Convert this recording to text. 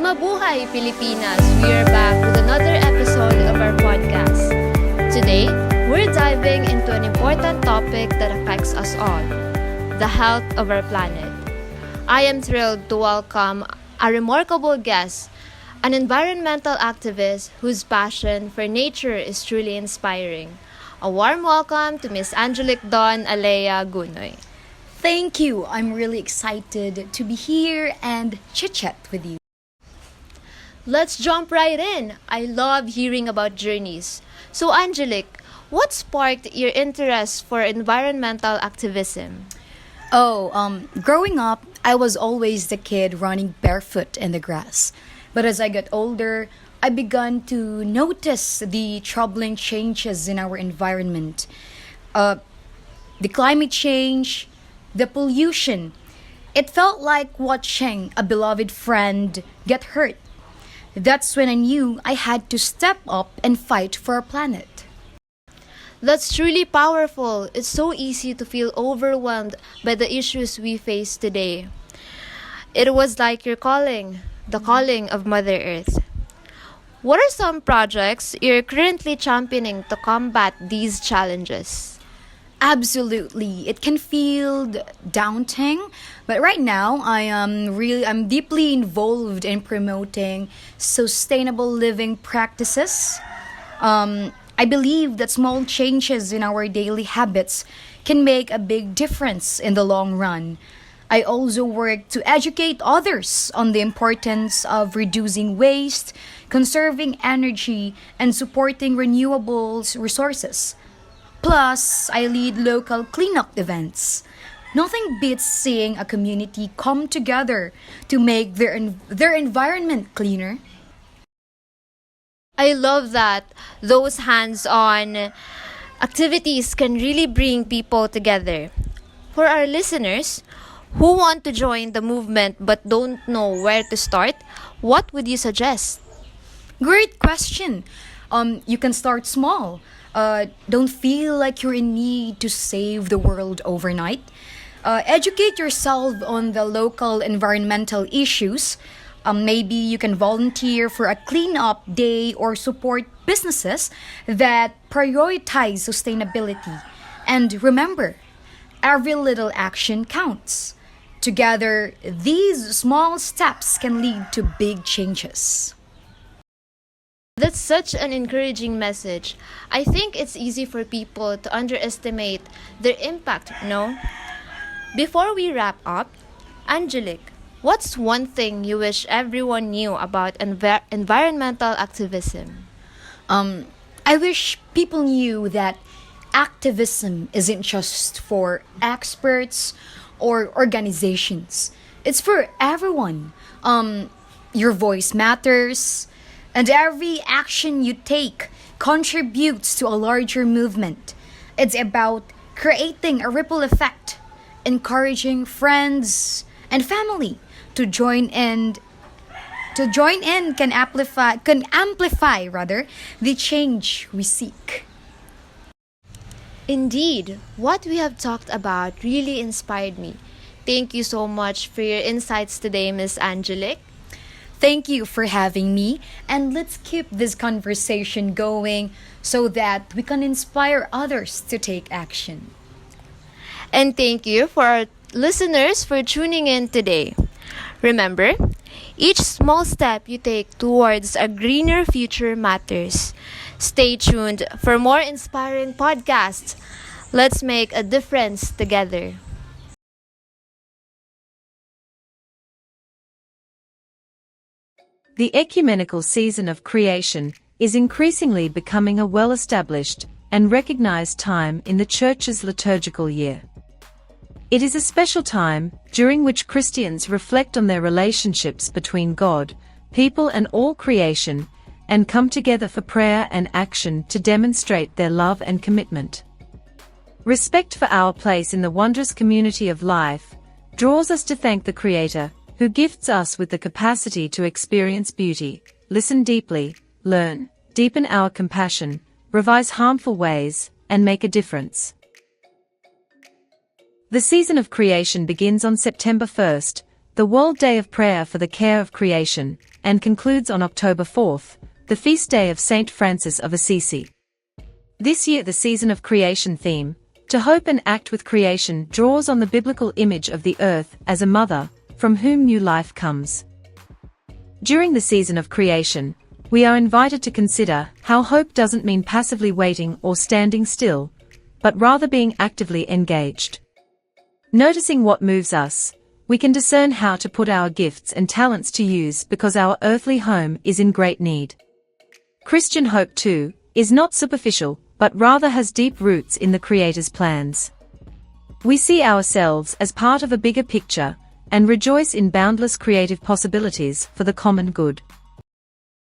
Mabuhay, Pilipinas! We are back with another episode of our podcast. Today, we're diving into an important topic that affects us all, the health of our planet. I am thrilled to welcome a remarkable guest, an environmental activist whose passion for nature is truly inspiring. A warm welcome to Miss Angelique Don Alea Gunoy. Thank you. I'm really excited to be here and chit-chat with you. Let's jump right in. I love hearing about journeys. So, Angelique, what sparked your interest for environmental activism? Growing up, I was always the kid running barefoot in the grass. But as I got older, I began to notice the troubling changes in our environment. The climate change, the pollution. It felt like watching a beloved friend get hurt. That's when I knew I had to step up and fight for our planet. That's truly powerful. It's so easy to feel overwhelmed by the issues we face today. It was like your calling, the calling of Mother Earth. What are some projects you're currently championing to combat these challenges? Absolutely. It can feel daunting, but right now I'm deeply involved in promoting sustainable living practices. I believe that small changes in our daily habits can make a big difference in the long run. I also work to educate others on the importance of reducing waste, conserving energy, and supporting renewable resources. Plus, I lead local cleanup events. Nothing beats seeing a community come together to make their environment cleaner. I love that. Those hands-on activities can really bring people together. For our listeners who want to join the movement but don't know where to start, what would you suggest? Great question. You can start small. Don't feel like you're in need to save the world overnight. Educate yourself on the local environmental issues. Maybe you can volunteer for a cleanup day or support businesses that prioritize sustainability. And remember, every little action counts. Together, these small steps can lead to big changes. That's such an encouraging message. I think it's easy for people to underestimate their impact, no? Before we wrap up, Angelique, what's one thing you wish everyone knew about environmental activism? I wish people knew that activism isn't just for experts or organizations. It's for everyone. Your voice matters. And every action you take contributes to a larger movement. It's about creating a ripple effect, encouraging friends and family to join in. Can amplify the change we seek. Indeed, what we have talked about really inspired me. Thank you so much for your insights today, Miss Angelique. Thank you for having me, and let's keep this conversation going so that we can inspire others to take action. And thank you for our listeners for tuning in today. Remember, each small step you take towards a greener future matters. Stay tuned for more inspiring podcasts. Let's make a difference together. The ecumenical season of creation is increasingly becoming a well-established and recognized time in the Church's liturgical year. It is a special time during which Christians reflect on their relationships between God, people and all creation, and come together for prayer and action to demonstrate their love and commitment. Respect for our place in the wondrous community of life draws us to thank the Creator, who gifts us with the capacity to experience beauty, listen deeply, learn, deepen our compassion, revise harmful ways, and make a difference. The season of creation begins on September 1st, the World Day of Prayer for the Care of Creation, and concludes on October 4th, the feast day of Saint Francis of Assisi. This year the Season of Creation theme, To Hope and Act with Creation, draws on the biblical image of the earth as a mother, from whom new life comes. During the season of creation, we are invited to consider how hope doesn't mean passively waiting or standing still, but rather being actively engaged. Noticing what moves us, we can discern how to put our gifts and talents to use because our earthly home is in great need. Christian hope, too, is not superficial, but rather has deep roots in the Creator's plans. We see ourselves as part of a bigger picture, and rejoice in boundless creative possibilities for the common good.